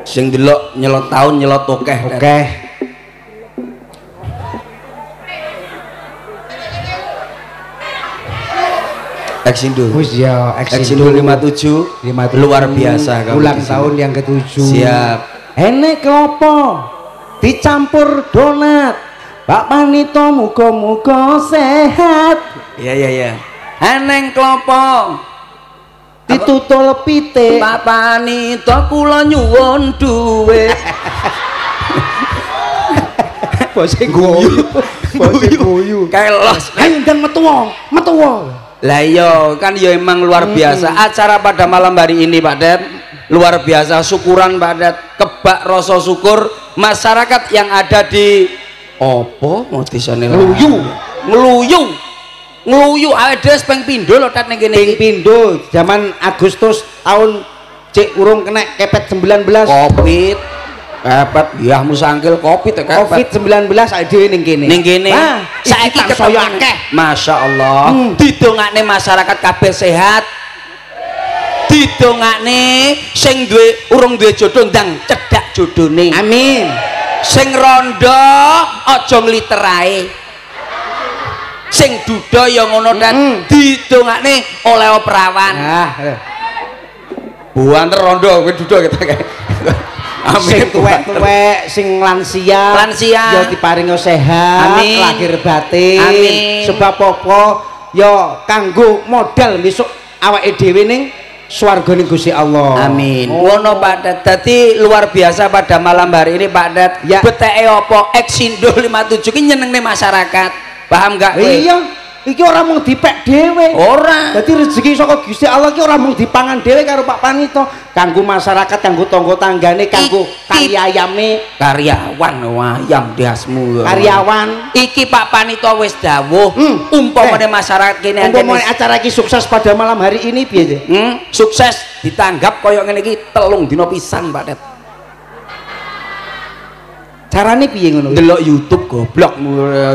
Sing delok nyelot taun nyelot okeh. Okeh. Eksindo. Wis ya, Eksindo 57 luar biasa kamu. Ulang tahun yang ke-7. Siap. Enek klopo dicampur donat. Pak Panito muga-muga sehat. Iya. Eneng klopo Ditutul pite. Pak Panito kula nyuwun dhuwit. Bose guyu. Bose guyu. Kelos. Ayo ndang metu wong. Lah iya kan ya emang luar biasa acara pada malam hari ini Pak Det, luar biasa. Syukuran Pak Det, kebak rasa syukur masyarakat yang ada di opo mau disane ngluyu awake peng pindho lho Tet ning kene iki. Pindho zaman Agustus tahun cek urung kena kepet 19 Covid. Kepet ya musangkil Covid kepet. Covid-19 awake dhewe ning kene. Ning kene saiki ketemu akeh. Masyaallah. Didongakne masyarakat kabeh sehat. Didongakne sing duwe urung duwe jodoh ndang cedhak jodone. Amin. Sing rondo aja ngliterae. Sing duda ya ngono Tet. Didongakne oleh perawan. Buanter rondo kowe duda kita Sing tuwek-tuwek, sing lansia ya diparingi sehat, amin. Lahir batin. Amin. Sebab apa ya kanggo modal besok awake dhewe ning swargane Gusti Allah. Amin. Ngono Pak Det. Dadi luar biasa pada malam hari ini Pak Det. Ya. Beteke apa Eksindo 57 ki nyenengne masyarakat. Paham gak kowe? Iya. Iki ora mung dipek dhewe. Ora. Dadi rezeki saka Gusti Allah ki ora mung dipangan dhewe karo Pak Panito, kanggo masyarakat, kanggo tangga-tanggane, kanggo karyayame, karyawan wayam diasmu. karyawan. Iki Pak Panito wis dawuh, umpamane masyarakat kene Umpamane acara iki sukses pada malam hari ini piye? Sukses ditanggap koyo ngene iki 3 dina pisan Pak Det. Carane piye ngono? Delok YouTube goblok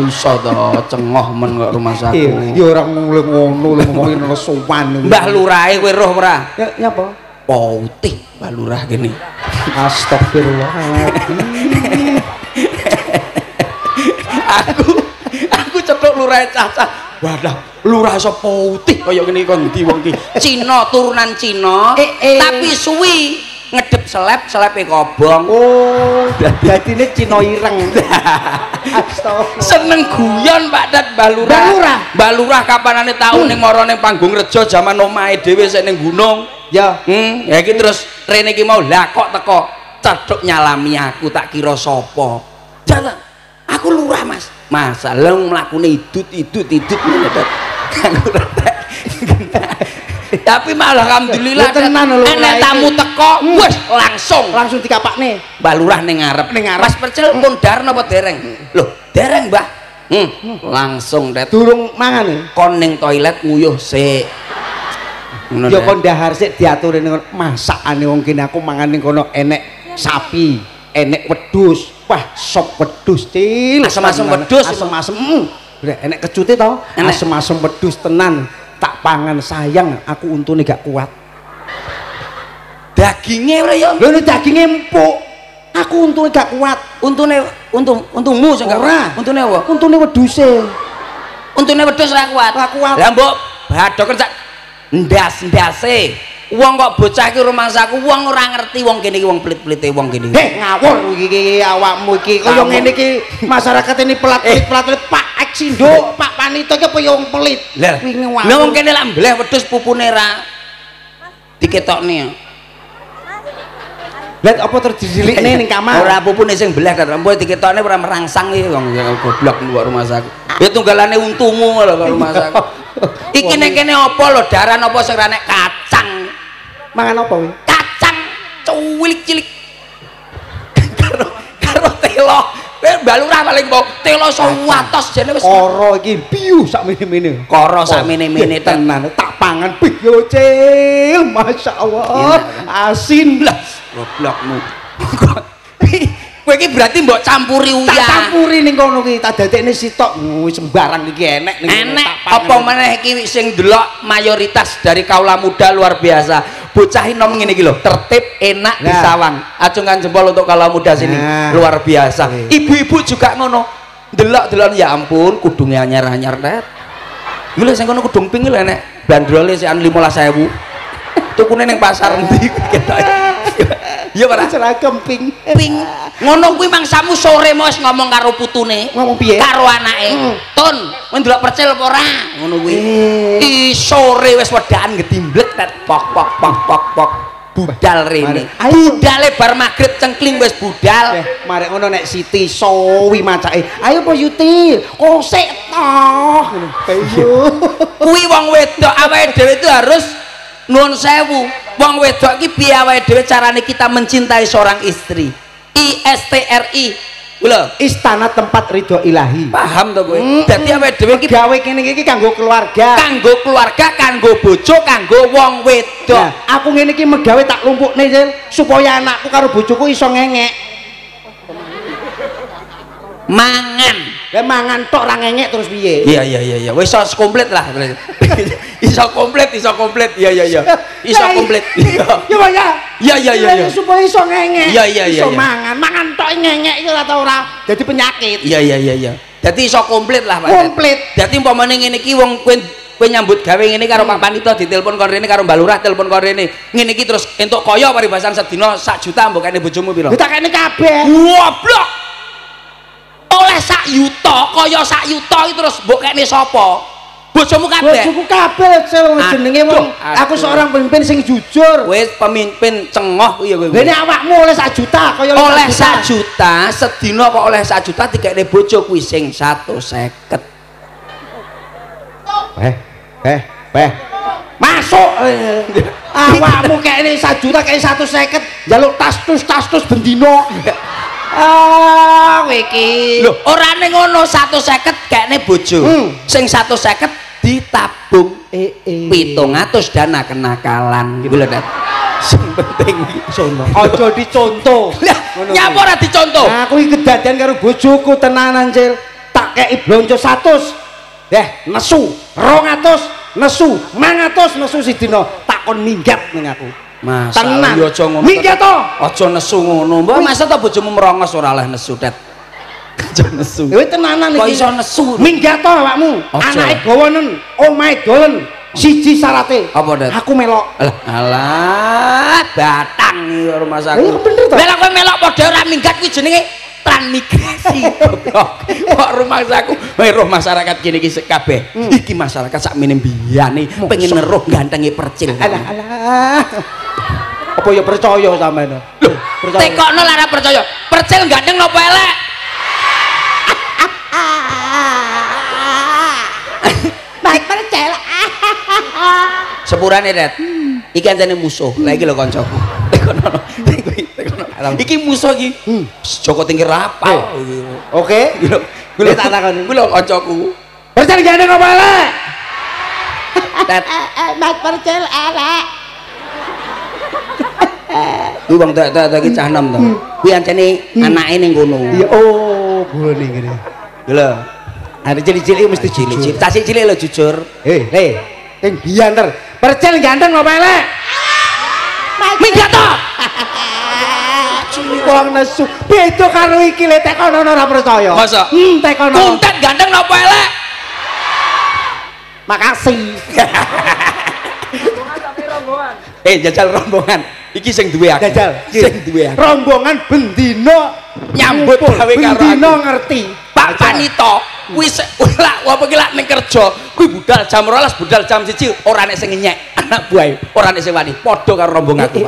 iso to cengoh men kok rumah sakit. Ya ora ngono ngomongin sowan. Mbah Lurahe kowe roh ora? Ya nyapa? Putih Mbah Lurah kene. Astagfirullah. aku cetok Lurahe cacah. Wadah, Lurah iso putih kaya ngene kon ndi wong ki. Cina turunan Cina, tapi suwi ngedep selepe kobong. Oh, dadine Cina ireng. Astagfirullah. Seneng guyon Pak Det Mbah Lurah. Mbah Lurah kapanane tau ning marane panggung reja jaman omahe dhewe sik ning gunung. Ya. Ya iki terus rene iki mau lah kok teko cedhok nyalami aku tak kira sapa. Jangan. Aku Lurah Mas. Masalah mlakune idut ngene Det. Kanggo retek. Tapi malah alhamdulillah enek tamu teko wis langsung dikapakne Mbah Lurah ning ngarep. Mas Percil pun dar napa dereng? Loh, dereng Mbah. Langsung Det. Durung mangan Kon ning toilet nguyuh sik. Ngono ya kon dahar sik diatur ning masakane wong kene aku mangan ning kono enek sapi, enek wedhus. Wah, sop wedhus cil. Asem-asem wedhus. Asem-asem. Enek kecute to. Asem-asem wedhus tenan. Tak pangan sayang aku untune gak kuat. Dagingnya ora ya. Lho nek daginge empuk. Aku untune gak kuat. Untungmu sing gak ora. Untune apa? Untune wedhuse. Untune wedhus ora kuat. Ora kuat. Lah mbok badhoken sak ndas-ndase. Wong kok bocah iki rumangsaku wong ora ngerti wong kene iki wong pelit-pelite wong kene. Ngawur iki awakmu iki kaya ngene iki masyarakat ini pelat-pelit Pak Eksindo, Pak Panito iki apa ya wong pelit. Lah wong kene lak mbleh wedhus pupune ra diketokne. Lah apa terdilikne ning kamar? Ora pupune sing mbleh kan mbok diketokne ora merangsang iki wong goblok luar rumah sakit. Ya tunggalane untumu lho karo rumah sakit. Iki ning kene apa lho daran apa sing ra nek kacang. Mangan apa kuwi? Kacang cilik-cilik. Karo telo. Mbah Lurah paling mbok telo 100 jane wis. Koro iki piyu sak mene-mene. Koro sak mene-mene tenan tak pangan pih yo cil. Masyaallah. Asin blas goblokmu. Kowe iki berarti mbok campuri uyah. Tak campuri ning kono ki, tak dadekne sitok wis sembarang iki enek ning enek apa meneh iki sing delok mayoritas dari kaula muda luar biasa. bocah nom ngene iki lho, tertib, enak, disawang. Acungkan jempol untuk kalau muda sini. Luar biasa. Ibu-ibu juga ngono. Delok-delok ya ampun, kudunge anyar-anyar tet. Iki lho sing kono kudung pink lho nek bandrole sekan 15.000. Tukune ning pasar endi ketok. Ya ora seragam pink. Pink. Ngono kuwi mangsamu sore mau ngomong karo putune. Ngomong piye? Karo anake. Tun, kowe ndelok percil apa ora? Ngono kuwi. I sore wis wedakan gedimblek tet pok pok pok pok pok. Budal rene. Budale bar magrib cengkling wis budal. Marek ngono nek Siti sowi macake. Ayo po Yuti, kosek toh. Ayo. Kuwi wong wedok awake dhewe itu harus nuwun sewu. Wong wedok iki piye awake dhewe carane kita mencintai seorang istri. ISTRI. Lho, istana tempat ridho ilahi. Paham to kowe? Dadi awake dhewe iki gawe kene iki kanggo keluarga. Kanggo keluarga, kanggo bojo, kanggo wong wedok. Nah, aku ngene iki megawe tak lumpukne supaya anakku karo bojoku iso ngengek. Mangan. Lah mangan tok ora ngengek terus piye? Iya. Wis iso komplit lah. Iso komplit. Iya. Iso komplit. Iya. Supaya iso ngengek. Iya. Iso mangan tok ngengek iki ora tau ora dadi penyakit. Iya. Dadi iso komplit lah, Pak. Komplit. Dadi umpamane ngene iki wong kowe nyambut gawe ngene karo Pak Panito ditelepon kon rene karo Mbak Lurah telepon kon rene. Ngene iki terus entuk kaya paribasan sedina 1 juta mbok kene bojomu piro? Tak kene kabeh. Goblok. Oleh 1 yuta, kaya 1 yuta iki terus mbok kene sapa? Bojomu kabeh. Bojoku kabeh jenenge wong aku seorang pemimpin sing jujur. Wis pemimpin cengoh kuwi ya kowe. Lha awakmu oleh 1 juta kaya oleh 1 juta sedina kok oleh 1 juta dikekne bojo kuwi sing 150. Masuk. Awakmu kekne 1 juta kekne 150 njaluk tas-tus bendino. Kowe iki. Lho, orane ngono 150 kekne bojo. Sing 150 ditabung. 700 dana kenakalan. Iku lho, Dat. Sing penting sono. Aja dicontoh. Nyapa ora dicontoh? Aku iki kedadian karo bojoku tenanan, Cil. Tak kei blonjo 100. Nesu 200, nesu 500 nesu sidina. Takon minggat ning aku. Mas, tenan. yo aja ngono. Minggat to. Aja nesu ngono. Mbok masa ta bojomu merongos ora oleh nesu, Det. Aja nesu. Kowe tenanan iki. Kok iso nesu? Minggat to awakmu. Anake gawonen, omahe dolen. Siji syarate. Apa, Det? Aku melok. Alah, batang iki rumah sakit. Iya bener to. Lah kowe melok padha ora minggat kuwi jenenge transmigrasi. Kok rumah saku, weruh masyarakat kene iki kabeh. Iki masyarakat sakmene mbiyane pengen neruh gantenge percil. Alah. Apa ya percaya sampean? Lho, tekokno lara percaya. Percil ganteng napa elek? Baik percil. Sepurane, Det. Iki ancene musuh. Lah iki lho kancaku. Tekono. Iki musuh iki. Joko Tingkir rapal. Oke. Kuwi tak takoni. Kuwi lho kancaku. Percil ganteng apa elek? Det. Baik percil elek. Kuwi wong tak iki cah enom to. Kuwi ancene anake ning kono. Iya, oh, gone ngene. Lho. Ada cilik-cilik mesti Cilik-cilik. Cah cilik lho jujur. Sing bianter. Percil ganteng apa elek? Minggat to. Wong nesu. Beda karo iki le tekono ora percaya. Masa? Tekono. Kuntet ganteng napa elek? Makasih. Jajal rombongan. Iki sing duwe aku. Jajal. Sing duwe aku. Rombongan bendino Nyambut gawe karo aku. Bendino ngerti. Pak Panito, wis lak apa ki lak ning kerja, kuwi budal jam 12, budal jam 1 ora nek sing ngenyek anak buahe, ora nek sing wani, padha karo rombonganku.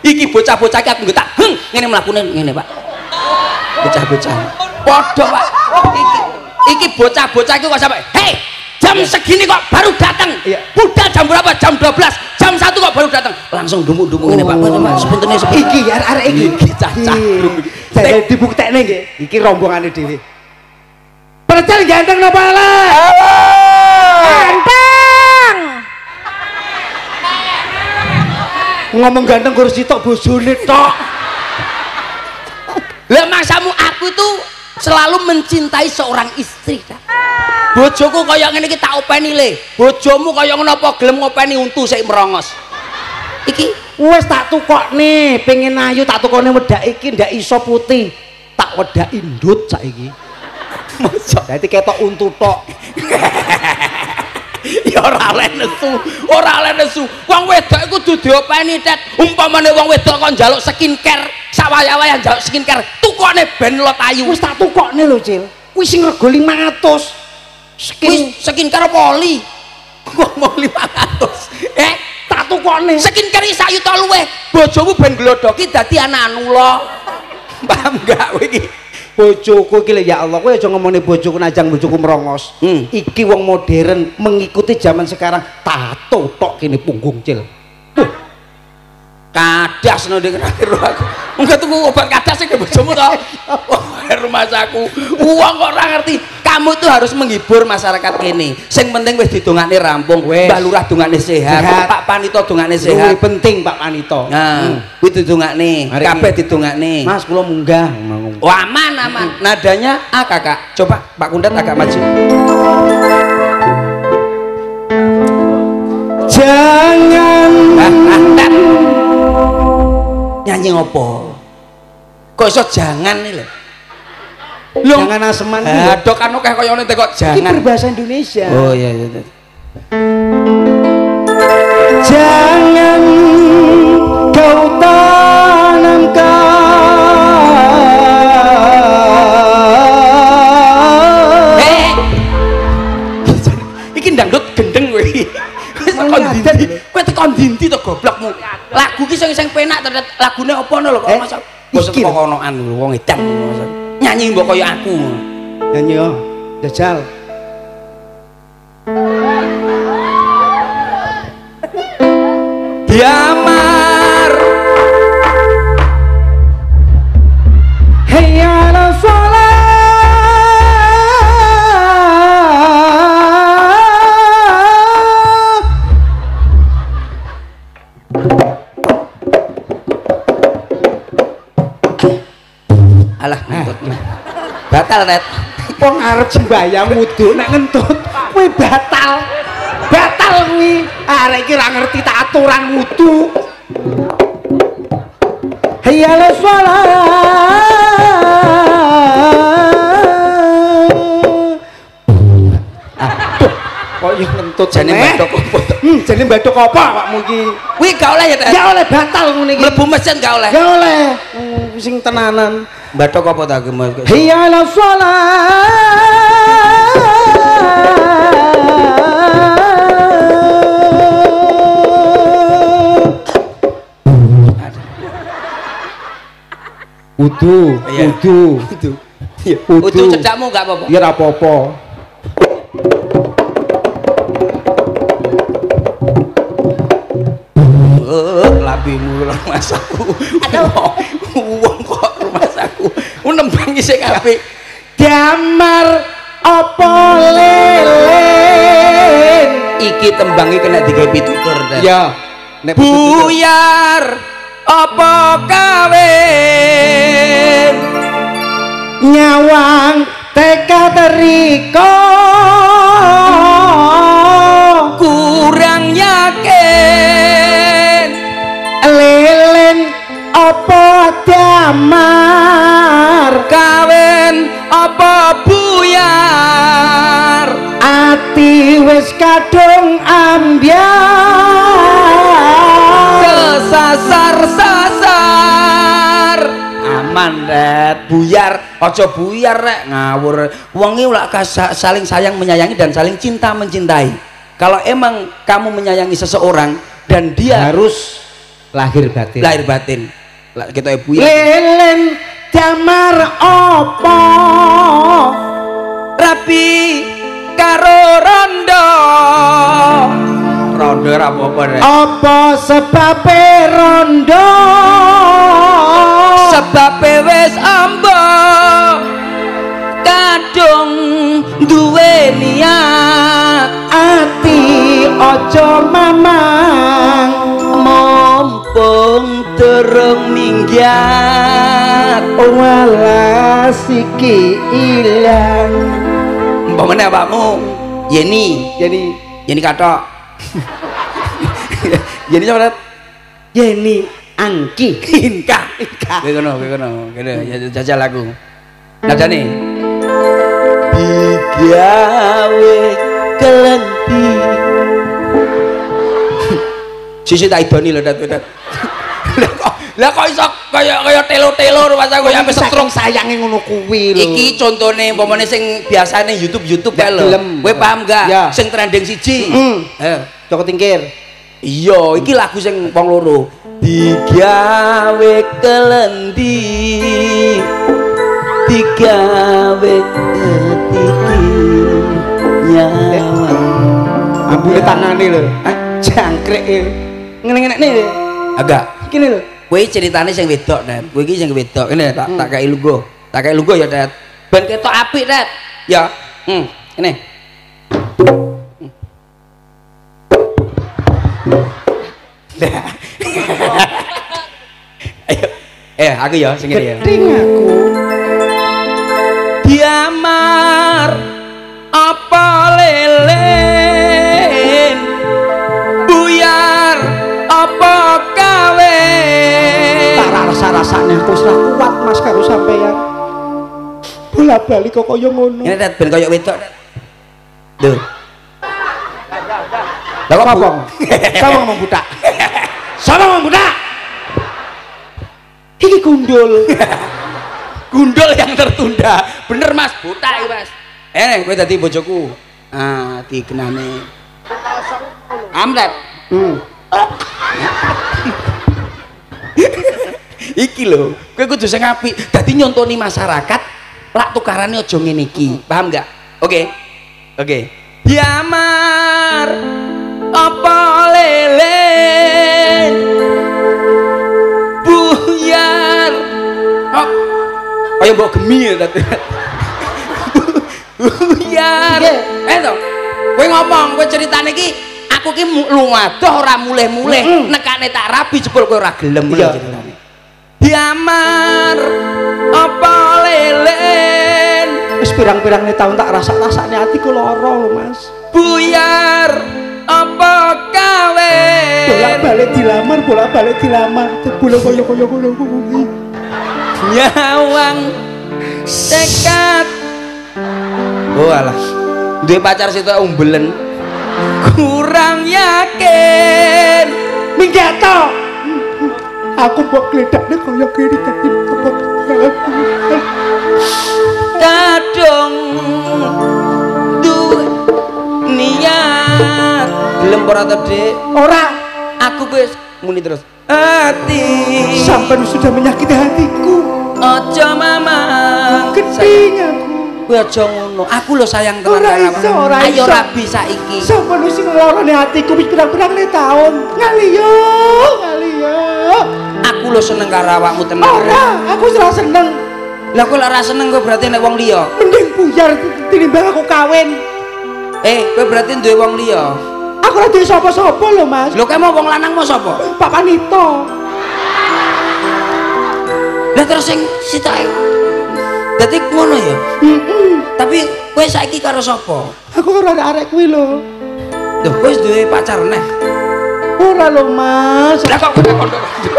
Iki bocah-bocah iki aku nggo tak ngene mlakune ngene, Pak. Bocah-bocah. Padha, Pak. Iki bocah-bocah iki kok sampe, "Hei, jam segini kok baru datang." Budal jam berapa? Jam 12. Jam 1 kok baru datang. Langsung dumuk-dumuk ngene, Pak. Sepuntene Iki arek iki cacah. Jadi dibuktekne nggih. Iki rombongane dhewe. Percil ganteng napa elek? Ganteng. Ngomong ganteng kursi tok bojone tok. Lah maksamu aku itu selalu mencintai seorang istri. Bojoku kaya ngene iki tak openi le. Bojomu kaya ngono apa gelem ngopeni untu sik merongos. iki wis tak tukokne pengen ayu tak tukokne wedak iki ndak iso putih tak wedak indut saiki mosok dadi ketok untu tok ya ora oleh nesu wong wedok iku dudu diopeni tet umpamane wong wedok kok njaluk skincare sawaya-waya njaluk skincare tukokne ben lot ayu wis tak tukokne lho Cil kuwi sing rego 500 skincare apa oli ngomong 500 tak tukokne skincare sayu to luweh bojomu ben glodhoki dadi anak anula paham gak kowe iki bojoku iki ya Allah kowe aja ngomongne bojoku najang bojoku merongos iki wong modern mengikuti zaman sekarang tato tok kene punggung Cil kadas no dengan akhir aku enggak tuku obat kadas ke bojomu toh rumah saku uang kok ora ngerti kamu tuh harus menghibur masyarakat kene sing penting wis didongakne rampung Mbah Lurah dongakne sehat Pak Panito dongakne sehat luwih penting Pak Panito nah kuwi didongakne kabeh didongakne Mas kula munggah oh, aman nadanya kakak coba Pak Kundat agak maju jangan nyanyi ngopo kok iso jangan nih lho jangan aseman dok kan kayak koyone kok jangan ini berbahasa Indonesia oh iya iya jangan kau tanamkan iki dangdut gendeng kowe kowe tekan dindi to goblokmu lagu ki sing penak ternyata lagune apa lho kok masa iki kokonoan wong edan nyanyi mbok kaya aku nyanyi yo jajal diamar hayya ala shalah alah ngentut batal net kok ngarep sembayang wudu nek ngentut kuwi batal kuwi arek iki ora ngerti tak aturan wudu hayya ala shalah aduh kok yo ngentut jane mbadok opo jane mbadok apa awakmu iki kuwi gak oleh ya gak oleh batal ngene iki mlebu masjid gak oleh gak oleh sing tenanan mbadok apa ta hayya ala shalah wudu cedakmu gak apa-apa ya ora apa-apa labimu rumah saku aduh uang kok rumah saku nembangi sing apik damar apa lelen iki tembangi kena digawe pitutur ya buyar apa kawin nyawang teka teriko kurang yakin lelen apa damar kawin apa buyar ati wis kadung ambyar sasar aman Ret buyar aja buyar rek ngawur wong iki lak saling sayang menyayangi dan saling cinta mencintai kalau emang kamu menyayangi seseorang dan dia harus lahir batin kita buyar lelen damar apa rapi karo rondo apa-apa Rek apa sebabe rondo sebabe wis amba kadung duwe niat ati aja mamang mumpung durung minggat walas iki ilang umpamane awakmu Yeni jadi katok Yeni coba Yeni Angki Inka. Kowe kono. Kene ya jajal aku. Nadane. Digawe kelenthi. Sisi tak idoni lho dat. Lah kok iso kaya telo-telo Mas aku sampe setruk sayange ngono kuwi lho. Iki contone umpamane sing biasane YouTube kae lho. Kowe paham gak? Sing trending siji. Heeh. Joko Tingkir. Iya, iki lagu sing wong loro. Digawe kelenthi. Digawe ketiki nyawa. Ambune tangane lho. Jangkrek ngene-ngene lho. Agak Iki lho. Kowe ceritane sing wedok, Dad. Kowe iki sing wedok. Ngene tak kei lungguh. Tak kei lungguh ya, Dad. Ben ketok apik, Dad. Ya. Ngene. Ayo. Aku ya sing ngene ya. Geding aku. Diamar apa lelen buyar apa Tak rasa-rasane aku wis kuat Mas karo sampeyan. Bola-bali kok kaya ngono. Ini Dad ben kaya wedok, Dad. Lho. Lah kok apa? Sama ngomong budak. Sama ngomong budak. Iki gundul. Gundul yang tertunda. Bener Mas, butak iki Mas. Kowe dadi bojoku. Ah, dikenane. Amret. Iki lho, kowe kudu sing apik. Dadi nyontoni masyarakat, lak tukarane aja ngene iki. Paham enggak? Oke. Diamar apa lelen buyar. Kaya mbok gemi ya tadi. Buyar. To. Kowe ngomong, kowe ceritane iki aku ki lunga doh ora mulih-mulih. Nekane tak rabi jebul kowe ora gelem ceritane. Diamar apa lelen Wis pirang-pirang tahun tak rasa-rasane atiku lara lho Mas. Buyar apa kawe Bolak-balik dilamar. Bolak kaya ngono kuwi. Nyawang tekad. Oh alah. Duwe pacar sitok umbelen. Kurang yakin. Minggat to. Aku mbok gledakne kaya kene dadi kebot. Kadung duwe niat gelem ora to Dik? Ora, aku wis muni terus hati sampean sudah menyakiti hatiku. Aja mama Geding aku. kowe aja ngono. Aku lho sayang tenan karo awakmu. Ayo rabi saiki. Sampean wis ngelorone hatiku wis pirang-pirang tahun. Ngaliyo. Aku lho seneng karo awakmu tenan. Ora, aku ora seneng. Lah kowe ora seneng kowe berarti nek wong liya. Mending buyar tinimbang aku kawin. Kowe berarti duwe wong liya. Aku ora duwe sapa-sapa lho Mas. Lho kowe mau wong lanang mau sapa? Pak Panito. Lah terus sing sitae. Dadi ngono ya. Tapi kowe saiki karo sapa? Aku karo arek kuwi lho. Lho kowe wis duwe pacar neh. Ora lho Mas. Lah kok kowe kondo-kondo aku.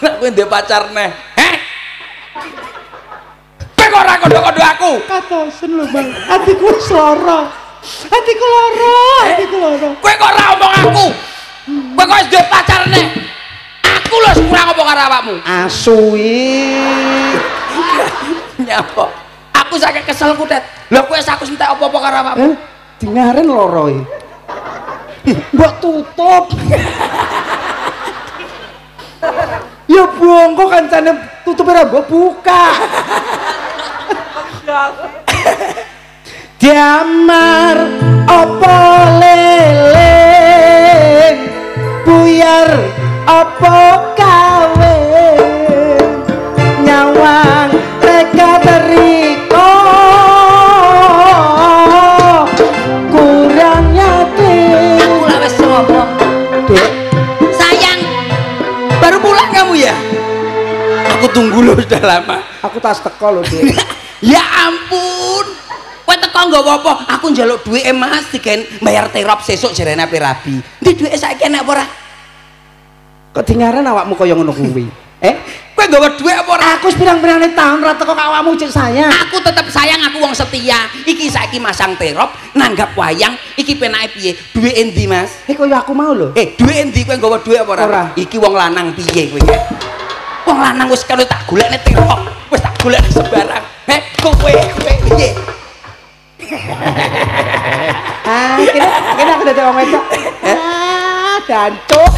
Lah kowe duwe pacar neh. Kowe kok ora kondo-kondo aku? Katosen lho Bang. Hatiku wis lara. Hatiku lara. Kowe kok ora omong aku? Kowe kok wis duwe pacar neh. Aku lho kurang apa karo awakmu? Asui. Nyapa? Aku saking keselku, Tet. Lho kowe aku entek apa-apa karo awakmu? Dingaren lara iki. Mbok tutup. Ya bongko kancane tutupe ra mbok buka. Diamar apa lelen buyar apa kawin nyawang teka teriko kurang yakin. Aku lah wis ngomong. Dek, Sayang, baru pulang kamu ya? Aku tunggu lo sudah lama. aku tas teko lho, Dek. Ya ampun. Kowe teko nggawa apa? Aku njaluk duwike Mas digawe bayar terop sesuk jarene ape rabi. Ndi duwike saiki enak apa ora? Kok dingaran awakmu kaya ngono kuwi? Kowe nggawa dhuwit apa ora? Aku pirang-pirangane tahun ra teko awakmu cek sayang. Aku tetep sayang, aku wong setia. Iki saiki masang terop, nanggap wayang, iki penake piye? Dhuwit endi, Mas? Kaya aku mau lho. Dhuwit endi kowe nggawa dhuwit apa ora? Ora. Iki wong lanang piye kowe? Wong lanang wis karo tak golekne terop, wis tak golekne sembarang. Kowe piye? Kene aku dadi wong wedok. Dancuk.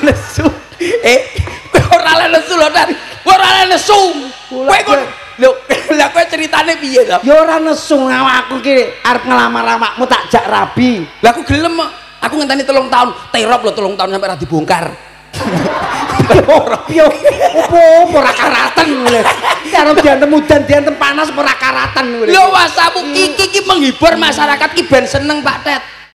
Nesu. Kowe ora le nesu lho, Dan. Ora le nesu. Kowe kok lho, lah kowe ceritane piye to? Ya ora nesu awakku ki arep ngelamar awakmu tak jak rabi. Lah aku gelem kok. Aku ngenteni 3 tahun, terop lho 3 tahun sampai ora dibongkar. Yo, opo ora karatan ngene. Karo diantem udan, diantem panas ora karatan ngene. Lho wasamu iki menghibur masyarakat ki ben seneng Pak Tet.